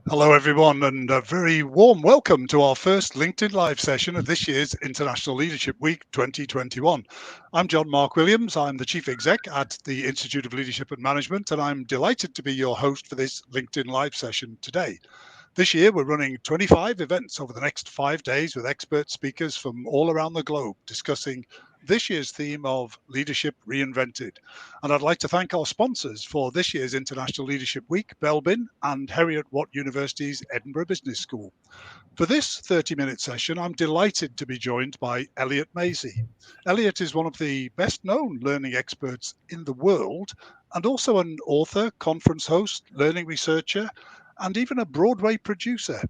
Hello, everyone, and a very warm welcome to our first LinkedIn Live session of this year's International Leadership Week 2021. I'm John Mark Williams. I'm the Chief Exec at the Institute of Leadership and Management, and I'm delighted to be your host for this LinkedIn Live session today. This year, we're running 25 events over the next 5 days with expert speakers from all around the globe discussing this year's theme of Leadership Reinvented. And I'd like to thank our sponsors for this year's International Leadership Week, Belbin and Heriot-Watt University's Edinburgh Business School. For this 30-minute session, I'm delighted to be joined by Elliott Masie. Elliot is one of the best-known learning experts in the world and also an author, conference host, learning researcher, and even a Broadway producer.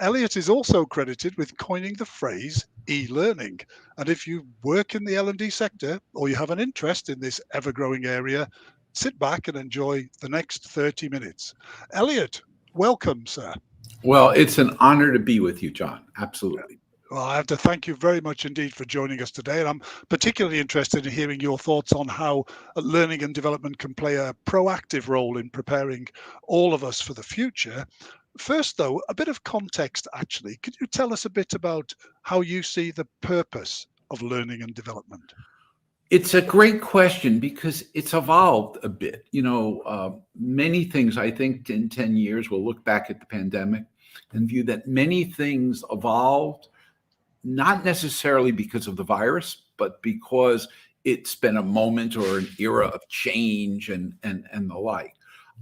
Elliot is also credited with coining the phrase e-learning. And if you work in the L&D sector or you have an interest in this ever-growing area, sit back and enjoy the next 30 minutes. Elliot, welcome, sir. Well, it's an honor to be with you, John. Absolutely. Well, I have to thank you very much indeed for joining us today. And I'm particularly interested in hearing your thoughts on how learning and development can play a proactive role in preparing all of us for the future. First, though, a bit of context, actually. Could you tell us a bit about how you see the purpose of learning and development? It's a great question because it's evolved a bit. Many things, I think in 10 years, we'll look back at the pandemic and view that many things evolved, not necessarily because of the virus, but because it's been a moment or an era of change and the like.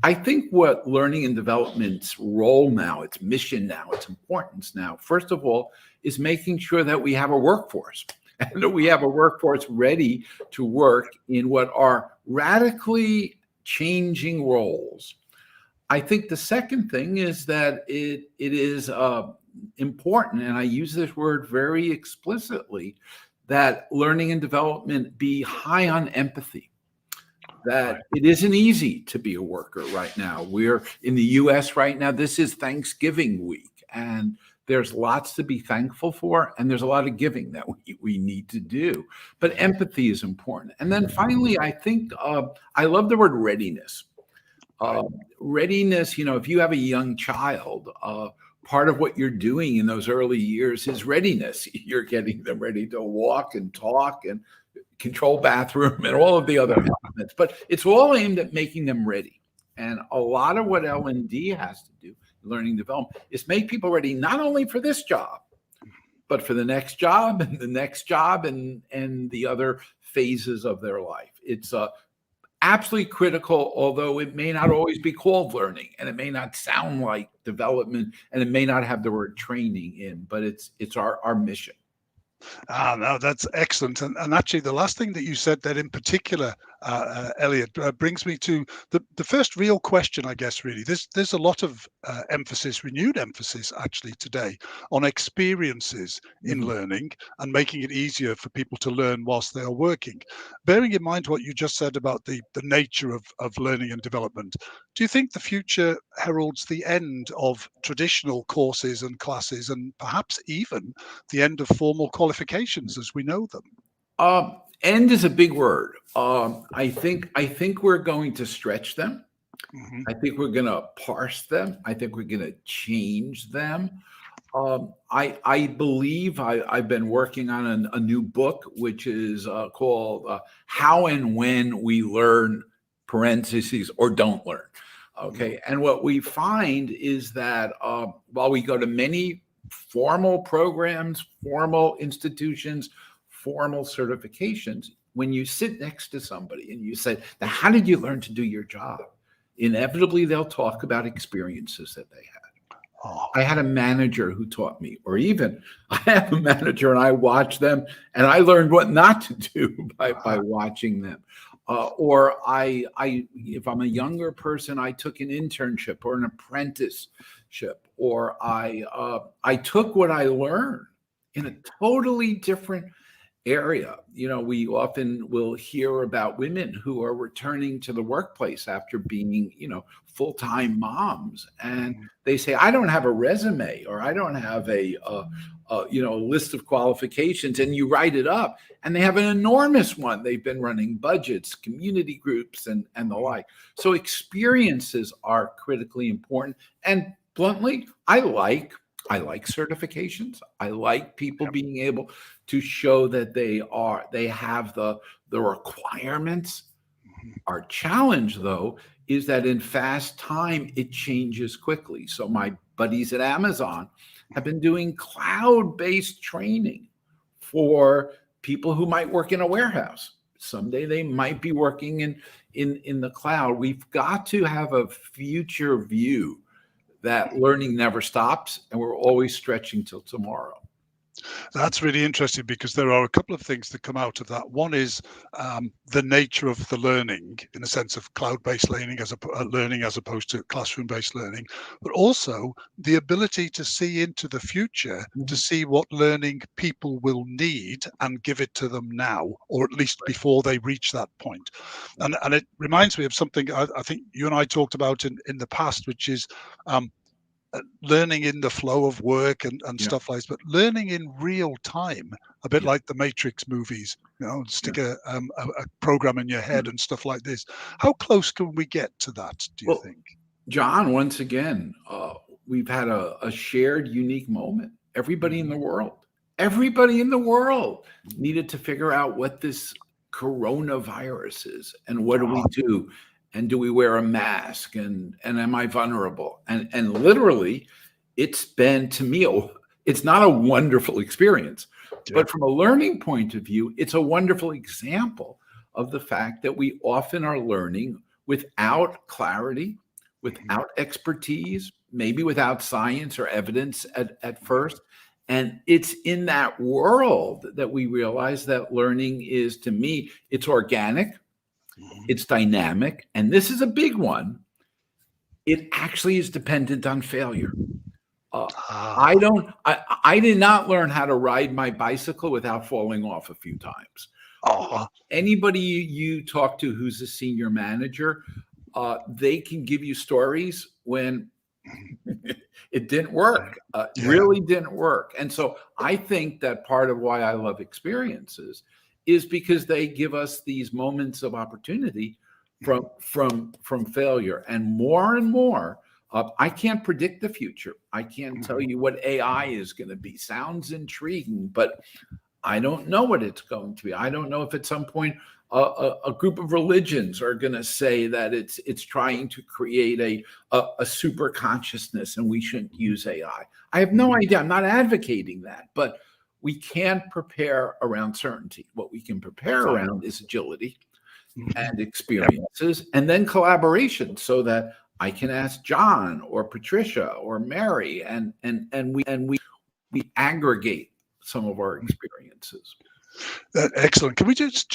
I think what learning and development's role now, its mission now, its importance now, first of all, is making sure that we have a workforce and that we have a workforce ready to work in what are radically changing roles. I think the second thing is that it is important, and I use this word very explicitly, that learning and development be high on empathy. That it isn't easy to be a worker right now. We're in the US right now. This is Thanksgiving week, and there's lots to be thankful for, and there's a lot of giving that we need to do. But empathy is important. And then finally, I think I love the word readiness. Readiness, if you have a young child, part of what you're doing in those early years is readiness. You're getting them ready to walk and talk and control bathroom and all of the other elements, but it's all aimed at making them ready. And a lot of what L&D has to do, learning development, is make people ready not only for this job, but for the next job and the next job and the other phases of their life. It's absolutely critical, although it may not always be called learning and it may not sound like development and it may not have the word training in, but it's our mission. No, that's excellent. And actually, the last thing that you said there in particular, Elliot, brings me to the first real question, I guess, really. There's a lot of renewed emphasis, actually, today on experiences in learning and making it easier for people to learn whilst they are working. Bearing in mind what you just said about the nature of learning and development, do you think the future heralds the end of traditional courses and classes and perhaps even the end of formal qualifications as we know them? End is a big word. I think we're going to stretch them. Mm-hmm. I think we're going to parse them. I think we're going to change them. I believe I've been working on a new book, which is called How and When We Learn, parentheses, or Don't Learn. Okay. And what we find is that while we go to many formal programs, formal institutions, formal certifications, when you sit next to somebody and you say, now, how did you learn to do your job? Inevitably, they'll talk about experiences that they had. Oh. I had a manager who taught me, or even I have a manager and I watch them and I learned what not to do by watching them. Or if I'm a younger person, I took an internship or an apprenticeship, or I took what I learned in a totally different area. We often will hear about women who are returning to the workplace after being, full-time moms, and they say, I don't have a resume, or I don't have a list of qualifications, and you write it up, and they have an enormous one. They've been running budgets, community groups, and the like. So experiences are critically important, and Bluntly, I like certifications. I like people being able to show that they have the requirements. Our challenge, though, is that in fast time, it changes quickly. So my buddies at Amazon have been doing cloud-based training for people who might work in a warehouse. Someday they might be working in the cloud. We've got to have a future view that learning never stops and we're always stretching till tomorrow. That's really interesting because there are a couple of things that come out of that. One is the nature of the learning in the sense of cloud-based learning as opposed to classroom-based learning, but also the ability to see into the future, to see what learning people will need and give it to them now, or at least before they reach that point. And it reminds me of something I think you and I talked about in the past, which is learning in the flow of work and stuff like this, but learning in real time, a bit like the Matrix movies, stick a program in your head and stuff like this. How close can we get to that, do you think? John, once again, we've had a shared unique moment. Everybody in the world needed to figure out what this coronavirus is and what do we do? And do we wear a mask? And am I vulnerable? And literally, it's been, to me, it's not a wonderful experience. But from a learning point of view, it's a wonderful example of the fact that we often are learning without clarity, without expertise, maybe without science or evidence at first. And it's in that world that we realize that learning is, to me, it's organic. It's dynamic, and this is a big one. It actually is dependent on failure. I did not learn how to ride my bicycle without falling off a few times. Anybody you talk to who's a senior manager, they can give you stories when it didn't work, really didn't work. And so I think that part of why I love experiences is because they give us these moments of opportunity from failure. And more, I can't predict the future. I can't tell you what AI is going to be. Sounds intriguing, but I don't know what it's going to be. I don't know if at some point a group of religions are going to say that it's trying to create a super consciousness and we shouldn't use AI. I have no idea. I'm not advocating that, but we can't prepare around certainty. What we can prepare around is agility and experiences, and then collaboration, so that I can ask John or Patricia or Mary, and we aggregate some of our experiences. Excellent. Can we just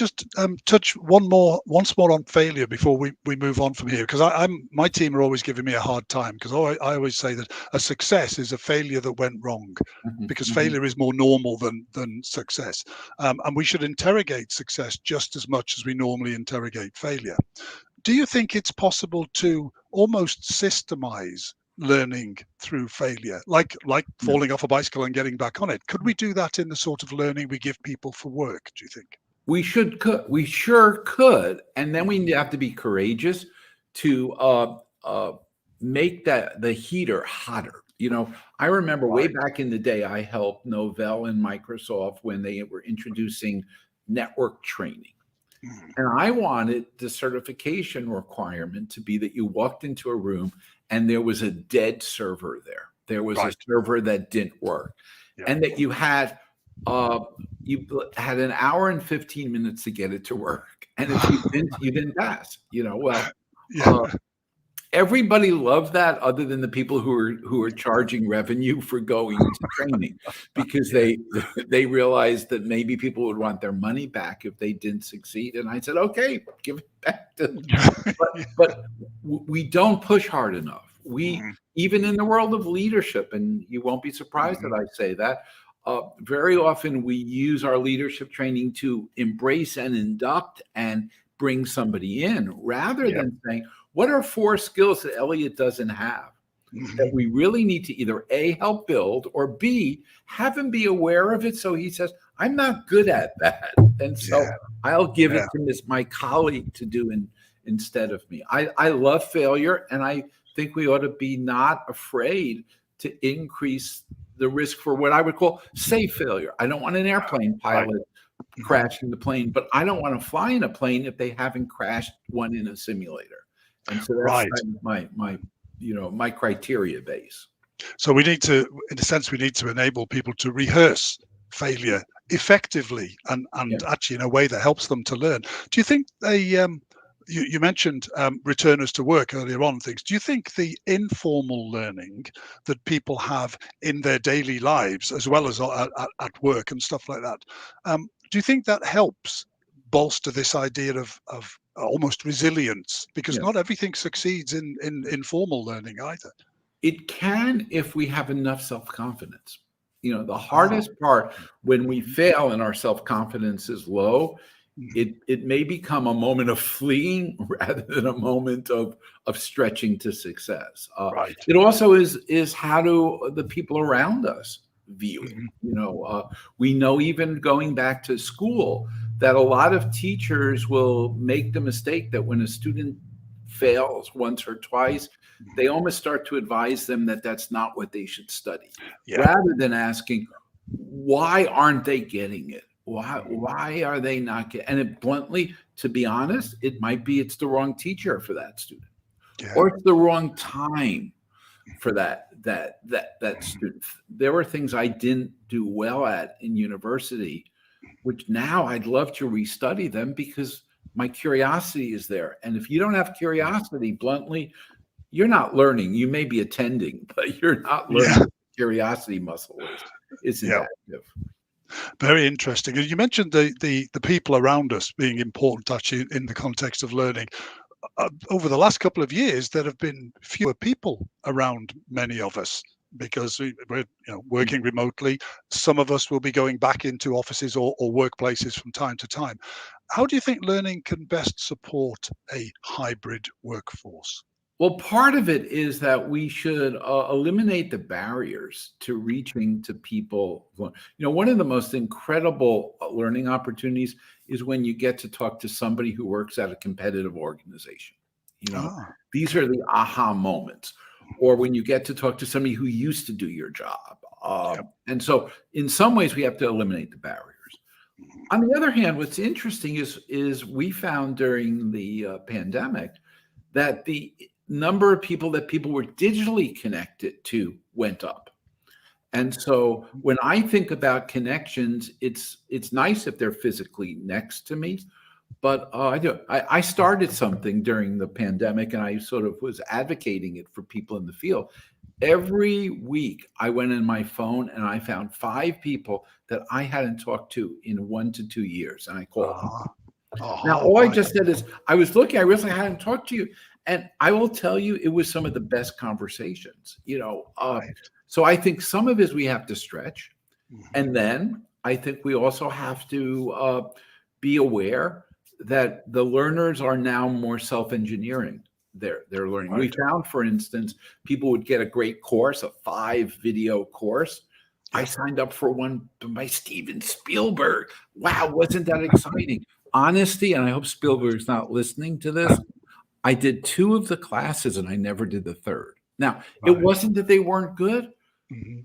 touch once more on failure before we move on from here? Because my team are always giving me a hard time, because I always say that a success is a failure that went wrong, because failure is more normal than success, and we should interrogate success just as much as we normally interrogate failure. Do you think it's possible to almost systemize learning through failure, like falling off a bicycle and getting back on it? Could we do that in the sort of learning we give people for work, do you think? We sure could. And then we have to be courageous to make the heater hotter. I remember way back in the day, I helped Novell and Microsoft when they were introducing network training. And I wanted the certification requirement to be that you walked into a room and there was a dead server there. There was a server that didn't work, and that you had an hour and 15 minutes to get it to work. And if you didn't pass. Everybody loved that, other than the people who are charging revenue for going to training, because they realized that maybe people would want their money back if they didn't succeed. And I said, okay, give it back to them. But we don't push hard enough. Even in the world of leadership, and you won't be surprised that I say that, very often we use our leadership training to embrace and induct and bring somebody in, rather than saying, what are 4 skills that Elliot doesn't have that we really need to either A, help build, or B, have him be aware of it, so he says, I'm not good at that. And so I'll give it to my colleague to do instead of me. I love failure, and I think we ought to be not afraid to increase the risk for what I would call safe failure. I don't want an airplane pilot crashing the plane, but I don't want to fly in a plane if they haven't crashed one in a simulator. And so that's my criteria base. So we need to, in a sense, we need to enable people to rehearse failure effectively and actually in a way that helps them to learn. Do you think you mentioned returners to work earlier on things. Do you think the informal learning that people have in their daily lives, as well as at work and stuff like that, do you think that helps bolster this idea of almost resilience? Because not everything succeeds in informal learning either. It can if we have enough self-confidence. The hardest part when we fail and our self-confidence is low, it may become a moment of fleeing rather than a moment of stretching to success. It also is how do the people around us view it? We know, even going back to school, that a lot of teachers will make the mistake that when a student fails once or twice, they almost start to advise them that that's not what they should study, rather than asking, why aren't they getting it? Why are they not getting? And it, bluntly, to be honest, it might be it's the wrong teacher for that student, or it's the wrong time for that student. There were things I didn't do well at in university, which now I'd love to restudy them because my curiosity is there. And if you don't have curiosity, bluntly, you're not learning. You may be attending, but you're not learning. Curiosity muscle isn't active. Very interesting. And you mentioned the people around us being important, actually, in the context of learning. Over the last couple of years, there have been fewer people around many of us because we're working remotely. Some of us will be going back into offices or workplaces from time to time. How do you think learning can best support a hybrid workforce? Well, part of it is that we should eliminate the barriers to reaching to people. One of the most incredible learning opportunities is when you get to talk to somebody who works at a competitive organization. These are the aha moments. Or when you get to talk to somebody who used to do your job. And so in some ways, we have to eliminate the barriers. On the other hand, what's interesting is we found during the pandemic that the number of people that people were digitally connected to went up. And so when I think about connections, it's nice if they're physically next to me. But I started something during the pandemic, and I sort of was advocating it for people in the field. Every week, I went in my phone and I found 5 people that I hadn't talked to in 1 to 2 years, and I called them. Now, all I just said is, I was looking, I realized I hadn't talked to you. And I will tell you, it was some of the best conversations, So I think some of it we have to stretch. And then I think we also have to be aware that the learners are now more self-engineering their learning. We found, for instance, people would get a great course, a 5-video course. I signed up for one by Steven Spielberg. Wow, wasn't that exciting? Honesty, and I hope Spielberg's not listening to this, I did 2 of the classes and I never did the 3rd. Now, it wasn't that they weren't good,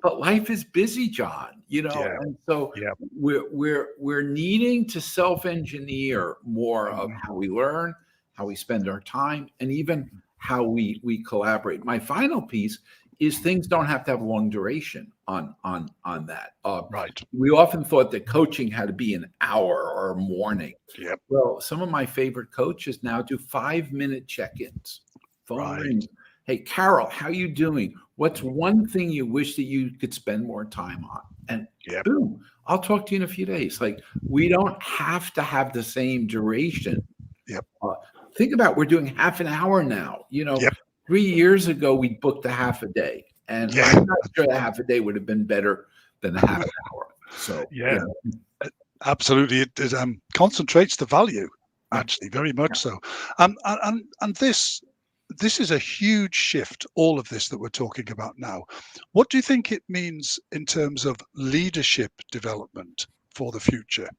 but life is busy, John, and so we're needing to self-engineer more of how we learn, how we spend our time, and even how we collaborate. My final piece is things don't have to have long duration on that. We often thought that coaching had to be an hour or a morning. Well, some of my favorite coaches now do 5-minute check-ins. Phone rings. Hey, Carol, how you doing? What's one thing you wish that you could spend more time on? And boom, I'll talk to you in a few days. Like, we don't have to have the same duration. Think about, we're doing half an hour now. 3 years ago, we booked a half a day. And I'm not sure a half a day would have been better than a half an hour. So, absolutely. It concentrates the value, actually, very much so. And this is a huge shift, all of this that we're talking about now. What do you think it means in terms of leadership development for the future?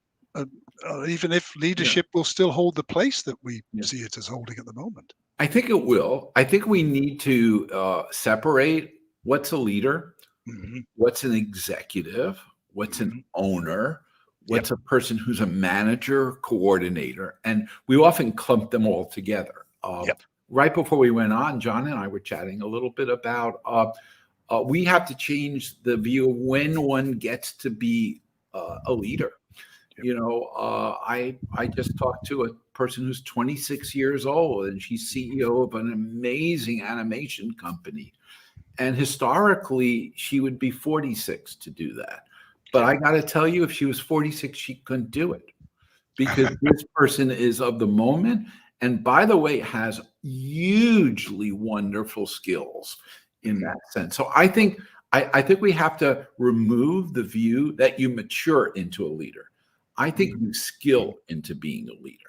Even if leadership will still hold the place that we see it as holding at the moment? I think it will. I think we need to separate what's a leader, Hmm. what's an executive, what's an Hmm. owner, Yep. what's a person who's a manager, coordinator, and we often clump them all together. Yep. Right before we went on, John and I were chatting a little bit about we have to change the view of when one gets to be a leader. Yep. I just talked to a person who's 26 years old, and she's CEO of an amazing animation company. And historically, she would be 46 to do that. But I got to tell you, if she was 46, she couldn't do it because this person is of the moment. And by the way, has hugely wonderful skills in that sense. So I think we have to remove the view that you mature into a leader. I think you skill into being a leader.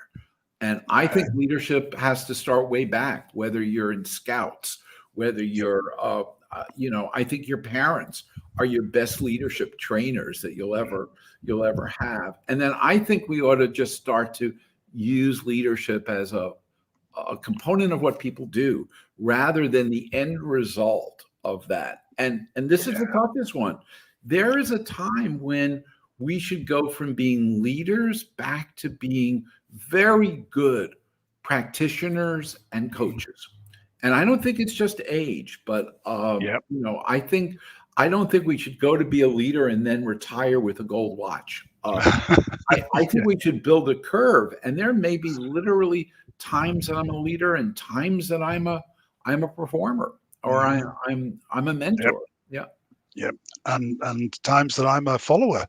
And I think leadership has to start way back, whether you're in scouts, whether you're, I think your parents are your best leadership trainers that you'll ever have. And then I think we ought to just start to use leadership as a component of what people do rather than the end result of that. And this is the toughest one. There is a time when we should go from being leaders back to being very good practitioners and coaches. And I don't think it's just age, but I don't think we should go to be a leader and then retire with a gold watch. I think we should build a curve, and there may be literally times that I'm a leader and times that I'm a performer or I'm a mentor. Yep. And times that I'm a follower.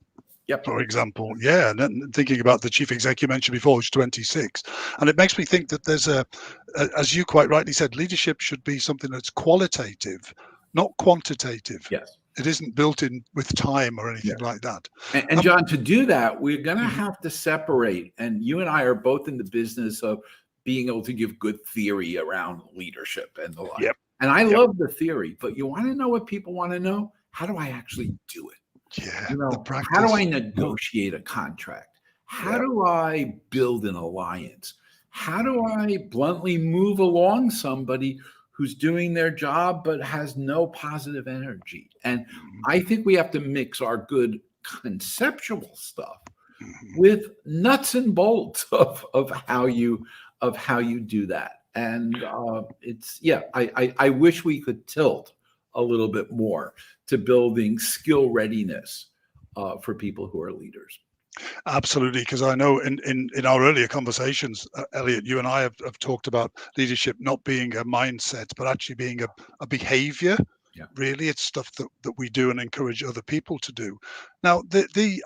Yep. For example, and then thinking about the chief exec you mentioned before, who's 26, and it makes me think that there's as you quite rightly said, leadership should be something that's qualitative, not quantitative. Yes. It isn't built in with time or anything like that. And John, to do that, we're going to have to separate. And you and I are both in the business of being able to give good theory around leadership and the like. And I love the theory, but you want to know what people want to know? How do I actually do it? The practice. How do I negotiate a contract? How do I build an alliance? How do I bluntly move along somebody who's doing their job but has no positive energy? And I think we have to mix our good conceptual stuff with nuts and bolts of how you do that. And I wish we could tilt a little bit more to building skill readiness for people who are leaders. Absolutely, because I know in our earlier conversations, Elliot, you and I have talked about leadership not being a mindset, but actually being a behavior. Really, it's stuff that we do and encourage other people to do. Now,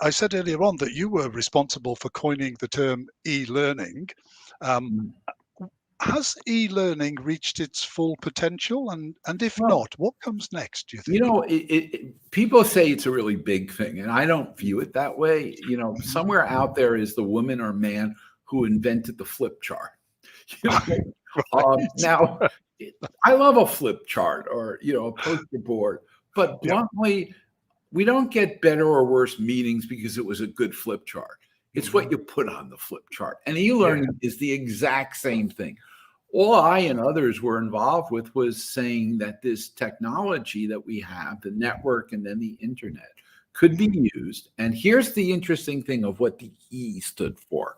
I said earlier on that you were responsible for coining the term e-learning. Has e-learning reached its full potential? And if not, what comes next, do you think? People say it's a really big thing, and I don't view it that way. Somewhere out there is the woman or man who invented the flip chart. Now, I love a flip chart or, a poster board, but bluntly, we don't get better or worse meetings because it was a good flip chart. It's what you put on the flip chart. And e-learning is the exact same thing. All I and others were involved with was saying that this technology that we have, the network and then the internet, could be used. And here's the interesting thing of what the E stood for.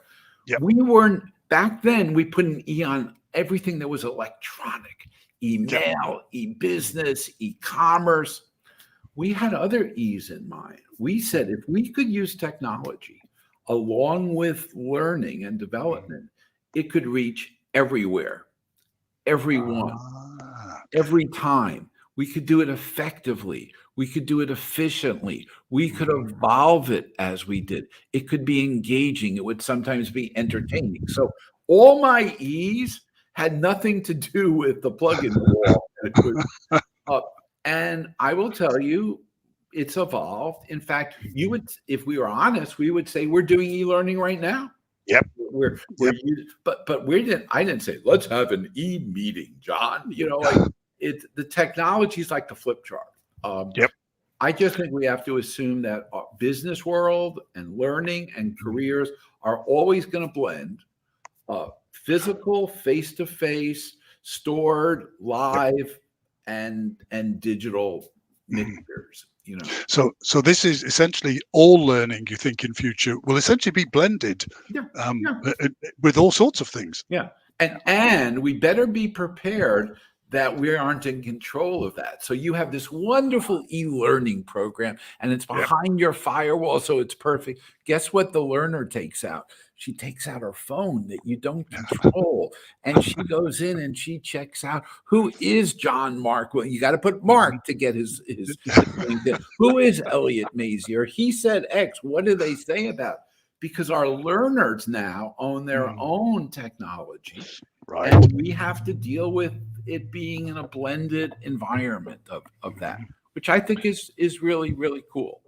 We weren't, back then, we put an E on everything that was electronic, email, e-business, e-commerce. We had other E's in mind. We said if we could use technology along with learning and development, it could reach everywhere, everyone, every time. We could do it effectively. We could do it efficiently. We could evolve it as we did. It could be engaging. It would sometimes be entertaining. So all my E's had nothing to do with the plug in the wall. And I will tell you, it's evolved. In fact, if we were honest, we would say we're doing e-learning right now. But I didn't say let's have an e-meeting, John. The technology is like the flip chart. I just think we have to assume that our business world and learning and careers are always going to blend physical, face-to-face, stored, Yep. live, and digital mixtures. So this is essentially all learning. You think in future will essentially be blended Yeah, yeah, with all sorts of things. yeah. And we better be prepared that we aren't in control of that. So you have this wonderful e-learning program, and it's Yep. behind your firewall, so it's perfect. Guess what the learner takes out? She takes out her phone that you don't control, and she goes in and she checks out who is John Mark. Well, you got to put Mark to get his LinkedIn. Who is Elliott Masie? Or he said X. What do they say about? Because our learners now own their own technology, Right. and we have to deal with it being in a blended environment of that, which I think is really, really cool.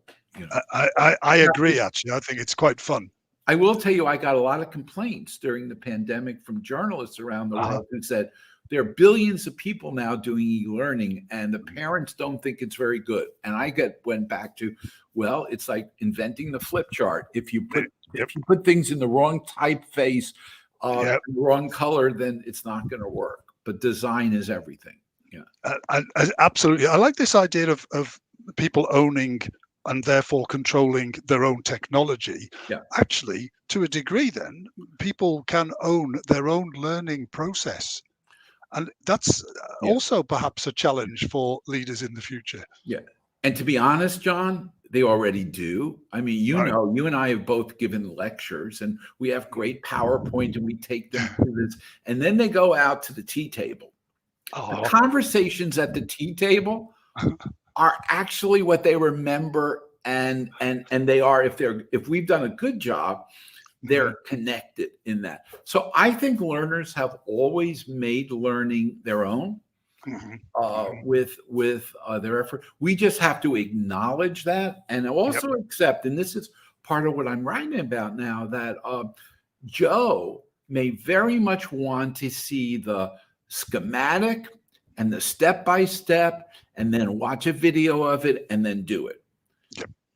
I agree, actually. I think it's quite fun. I will tell you, I got a lot of complaints during the pandemic from journalists around the world who said there are billions of people now doing e-learning and the parents don't think it's very good. And I went back to, well, it's like inventing the flip chart. If you put things in the wrong typeface, the wrong color, then it's not going to work. But design is everything. Yeah, absolutely. I like this idea of people owning and therefore controlling their own technology. Yeah. Actually, to a degree, then people can own their own learning process, and that's also perhaps a challenge for leaders in the future. Yeah, and to be honest, John, they already do. I mean, you and I have both given lectures, and we have great PowerPoint, and we take them through this, and then they go out to the tea table. The conversations at the tea table are actually what they remember, and they are, if we've done a good job, they're connected in that. So I think learners have always made learning their own. With their effort. We just have to acknowledge that and also accept, and this is part of what I'm writing about now, that Joe may very much want to see the schematic and the step-by-step and then watch a video of it and then do it.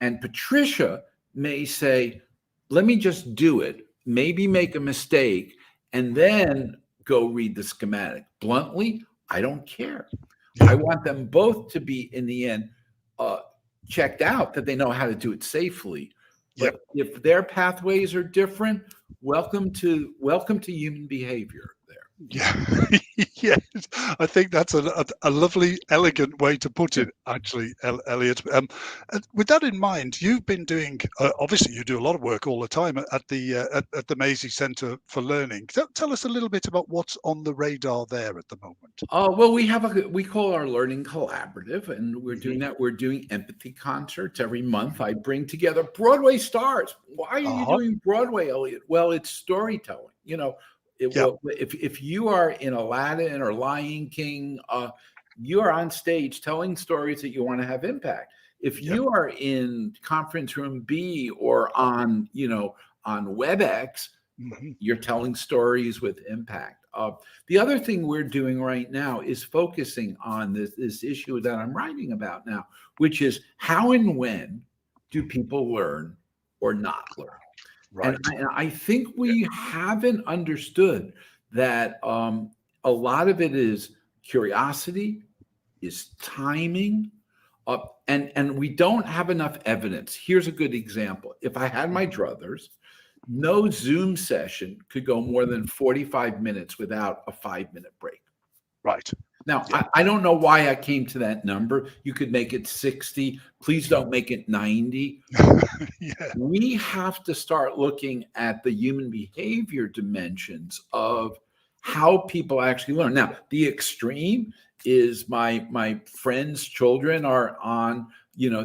And Patricia may say, let me just do it, maybe make a mistake, and then go read the schematic. Bluntly, I don't care. I want them both to be, in the end, checked out, that they know how to do it safely. But if their pathways are different, welcome to human behavior there. Yeah, yes, I think that's a lovely, elegant way to put it, actually, Elliot. With that in mind, you've been doing, obviously you do a lot of work all the time at the Masie Centre for Learning. Tell us a little bit about what's on the radar there at the moment. Well, we call our learning collaborative, and we're doing that. We're doing empathy concerts every month. I bring together Broadway stars. Why are you doing Broadway, Elliot? Well, it's storytelling. If you are in Aladdin or Lion King, you are on stage telling stories that you want to have impact. If you are in conference room B or on WebEx, you're telling stories with impact. The other thing we're doing right now is focusing on this issue that I'm writing about now, which is how and when do people learn or not learn? Right. And I think we haven't understood that a lot of it is curiosity, is timing, and we don't have enough evidence. Here's a good example. If I had my druthers, no Zoom session could go more than 45 minutes without a 5-minute break. Right. Now, I don't know why I came to that number. You could make it 60. Please don't make it 90. We have to start looking at the human behavior dimensions of how people actually learn. Now, the extreme is my friends' children are on,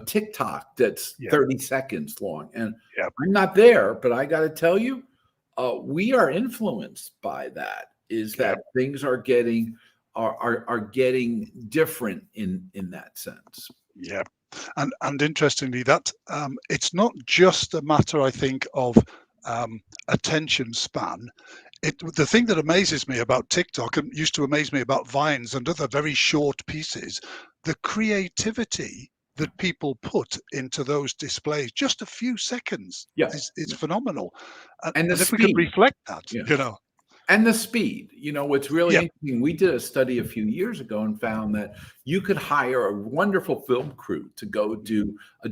TikTok that's 30 seconds long. And I'm not there, but I got to tell you, we are influenced by that, that things are getting different in that sense. Yeah. And interestingly, that it's not just a matter, I think, of attention span. The thing that amazes me about TikTok, and used to amaze me about Vines and other very short pieces, the creativity that people put into those displays, just a few seconds, is phenomenal. And if we could reflect that, And the speed. What's really Yeah. interesting, we did a study a few years ago and found that you could hire a wonderful film crew to go do a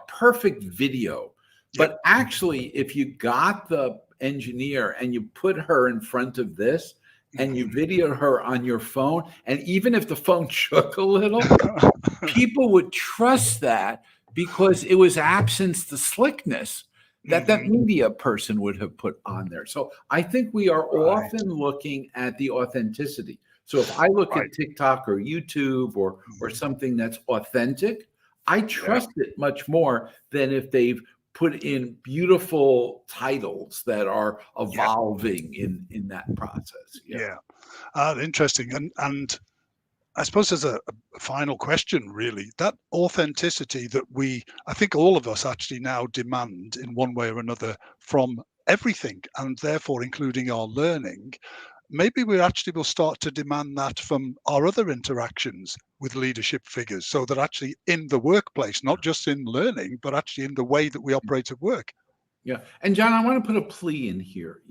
perfect video. Yep. But actually, if you got the engineer and you put her in front of this and you videoed her on your phone, and even if the phone shook a little, people would trust that because it was absence the slickness that media person would have put on there. So I think we are often looking at the authenticity. So if I look at TikTok or YouTube or something that's authentic, I trust it much more than if they've put in beautiful titles that are evolving in that process. Interesting. And I suppose there's a final question, really. That authenticity that I think all of us actually now demand in one way or another from everything, and therefore including our learning. Maybe we actually will start to demand that from our other interactions with leadership figures, so that actually in the workplace, not just in learning, but actually in the way that we operate at work. Yeah. And John, I want to put a plea in here.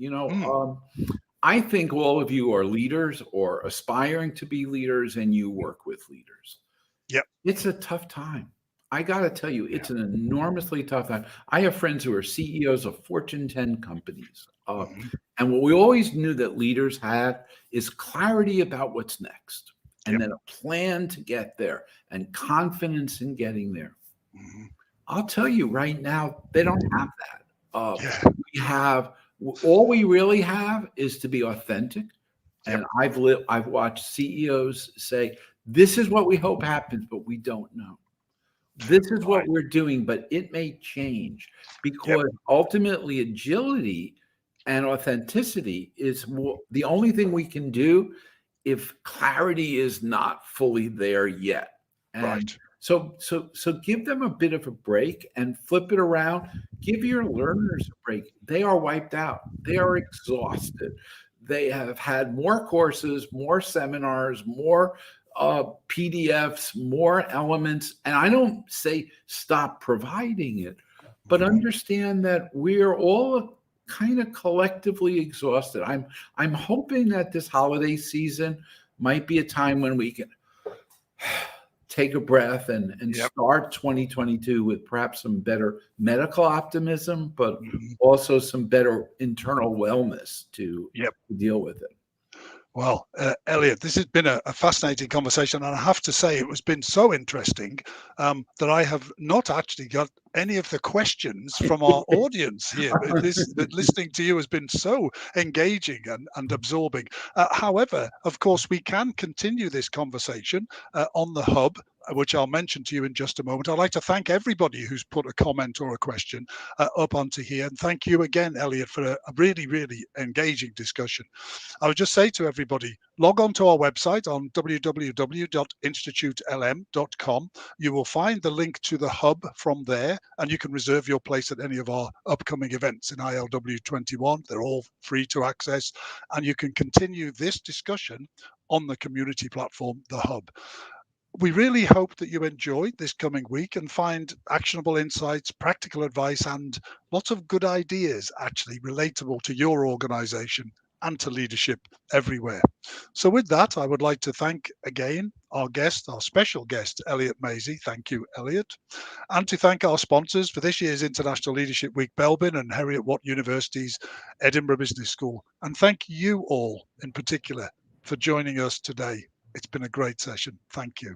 I think all of you are leaders or aspiring to be leaders, and you work with leaders. Yep. It's a tough time. I got to tell you, it's an enormously tough time. I have friends who are CEOs of Fortune 10 companies. And what we always knew that leaders had is clarity about what's next, and then a plan to get there and confidence in getting there. I'll tell you right now, they don't have that. All we really have is to be authentic. And I've watched CEOs say, this is what we hope happens, but we don't know. This is what we're doing, but it may change, because ultimately agility and authenticity is the only thing we can do if clarity is not fully there yet. And so give them a bit of a break and flip it around. Give your learners a break. They are wiped out. They are exhausted. They have had more courses, more seminars, more PDFs, more elements. And I don't say stop providing it, but understand that we're all kind of collectively exhausted. I'm hoping that this holiday season might be a time when we can take a breath and start 2022 with perhaps some better medical optimism, but also some better internal wellness to deal with it. Well, Elliot, this has been a fascinating conversation, and I have to say it has been so interesting that I have not actually got any of the questions from our audience here. Listening to you has been so engaging and absorbing. However, of course, we can continue this conversation on the hub, which I'll mention to you in just a moment. I'd like to thank everybody who's put a comment or a question up onto here. And thank you again, Elliot, for a really, really engaging discussion. I would just say to everybody, log on to our website on www.institutelm.com. You will find the link to the hub from there, and you can reserve your place at any of our upcoming events in ILW21. They're all free to access, and you can continue this discussion on the community platform, the hub. We really hope that you enjoyed this coming week and find actionable insights, practical advice, and lots of good ideas actually relatable to your organization and to leadership everywhere. So with that, I would like to thank again our guest, our special guest, Elliott Masie. Thank you, Elliot. And to thank our sponsors for this year's International Leadership Week, Belbin and Heriot-Watt University's Edinburgh Business School. And thank you all in particular for joining us today. It's been a great session. Thank you.